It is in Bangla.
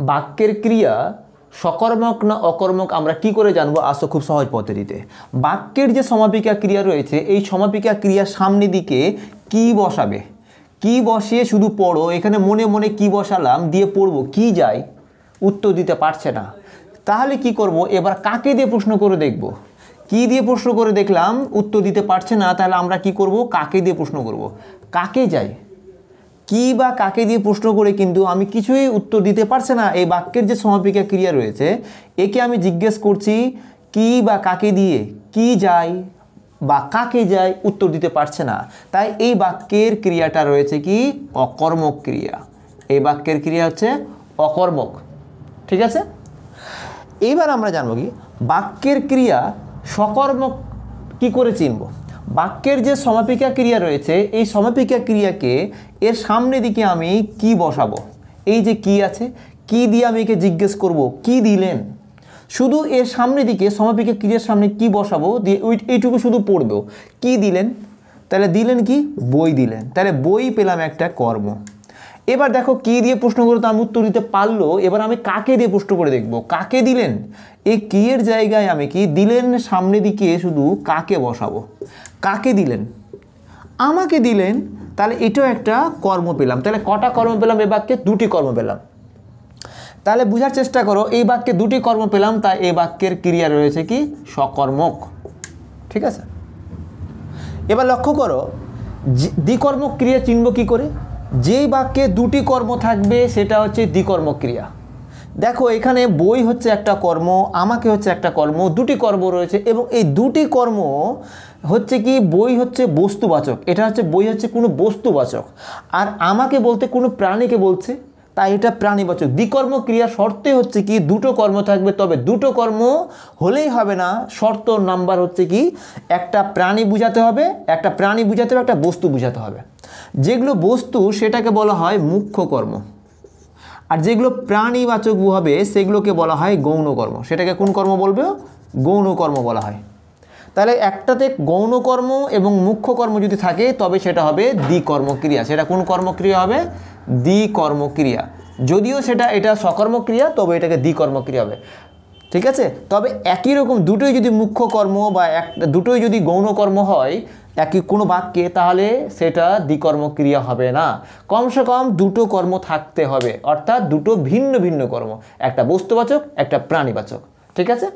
বাক্যের ক্রিয়া সকর্মক না অকর্মক আমরা কি করে জানবো? আসো খুব সহজ পদ্ধতিতে। বাক্যের যে সমাপিকা ক্রিয়া রয়েছে এই সমাপিকা ক্রিয়ার সামনের দিকে কি বসাবে, কি বসিয়ে শুধু পড়ো, এখানে মনে মনে কি বসালাম দিয়ে পড়বো, কি যায় উত্তর দিতে পারছে না, তাহলে কি করব? এবার কাকে দিয়ে প্রশ্ন করে দেখব। কি দিয়ে প্রশ্ন করে দেখলাম উত্তর দিতে পারছে না, তাহলে আমরা কি করব? কাকে দিয়ে প্রশ্ন করব। কাকে যায়, কি বা কাকে দিয়ে প্রশ্ন করে কিন্তু আমি কিছুই উত্তর দিতে পারছে না। এই বাক্যের যে সমাপিকা ক্রিয়া রয়েছে একে আমি জিজ্ঞেস করছি কি বা কাকে দিয়ে, কি যায় বা কাকে যায়, উত্তর দিতে পারছে না। তাই এই বাক্যের ক্রিয়াটা রয়েছে কি? অকর্মক ক্রিয়া। এই বাক্যের ক্রিয়া হচ্ছে অকর্মক। ঠিক আছে, এইবার আমরা জানবো কি বাক্যের ক্রিয়া সকর্মক কি করে চিনব। বাক্যের যে সমাপিকা ক্রিয়া রয়েছে এই সমাপিকা ক্রিয়াকে এর সামনে দিকে আমি কি বসাবো। এই যে কি আছে, কি দিয়ে আমি একে জিজ্ঞেস করব কি দিলেন, শুধু এর সামনে দিকে সমাপিকা ক্রিয়ার সামনে কি বসাবো দিয়ে এইটুকু শুধু পড়বো কি দিলেন। তাহলে দিলেন কি? বই দিলেন। তাহলে বই পেলাম একটা কর্ম। এবার দেখো কি দিয়ে প্রশ্ন করে তো আমি উত্তর দিতে পারলো, এবার আমি কাকে দিয়ে প্রশ্ন করে দেখব। কাকে দিলেন, এই কি এর জায়গায় আমি কি দিলেন সামনে দিকে শুধু কাকে বসাবো। কাকে দিলেন? আমাকে দিলেন। তাহলে এটাও একটা কর্ম পেলাম। তাহলে কটা কর্ম পেলাম এই বাক্যে? দুটি কর্ম পেলাম। তাহলে বোঝার চেষ্টা করো, এই বাক্যে দুটি কর্ম পেলাম, তাই এই বাক্যের ক্রিয়া রয়েছে কি? সকর্মক। ঠিক আছে, এবার লক্ষ্য করো দ্বিকর্মক ক্রিয়া চিনব কি করে? যেই বাক্যে দুটি কর্ম থাকবে সেটা হচ্ছে দ্বিকর্মক ক্রিয়া। দেখো এখানে বই হচ্ছে একটা কর্ম, আমাকে হচ্ছে একটা কর্ম, দুটি কর্ম রয়েছে এবং এই দুটি কর্ম হচ্ছে কি? বই হচ্ছে বস্তুবাচক, এটা হচ্ছে বই হচ্ছে কোনো বস্তুবাচক, আর আমাকে বলতে কোনো প্রাণীকে বলছে, তাই এটা প্রাণীবাচক। দ্বিকর্ম ক্রিয়া শর্তে হচ্ছে কি? দুটো কর্ম থাকবে, তবে দুটো কর্ম হলেই হবে না, শর্ত নাম্বার হচ্ছে কি? একটা প্রাণী বুঝাতে হবে, একটা প্রাণী বুঝাতে হবে, একটা বস্তু বুঝাতে হবে। যেগুলো বস্তু সেটাকে বলা হয় মুখ্য কর্ম, আর যেগুলো প্রাণীবাচক হবে সেগুলোকে বলা হয় গৌণ কর্ম। সেটাকে কোন কর্ম বলবে? গৌণ কর্ম বলা হয়। তাহলে একটাতে গৌণ কর্ম এবং মুখ্য কর্ম যদি থাকে তবে সেটা হবে দ্বিকর্মক্রিয়া। সেটা কোন কর্মক্রিয়া হবে? দ্বিকর্মক্রিয়া। যদিও এটা সকর্মক্রিয়া তবে এটাকে দ্বিকর্মক্রিয়া হবে। ঠিক আছে, তবে একই রকম দুটোই যদি মুখ্য কর্ম বা দুটোই যদি গৌণ কর্ম হয় একই কোনো বাক্যে, তাহলে সেটা দ্বিকর্মক্রিয়া হবে না। কমসে কম দুটো কর্ম থাকতে হবে, অর্থাৎ দুটো ভিন্ন ভিন্ন কর্ম, একটা বস্তুবাচক একটা প্রাণীবাচক। ঠিক আছে।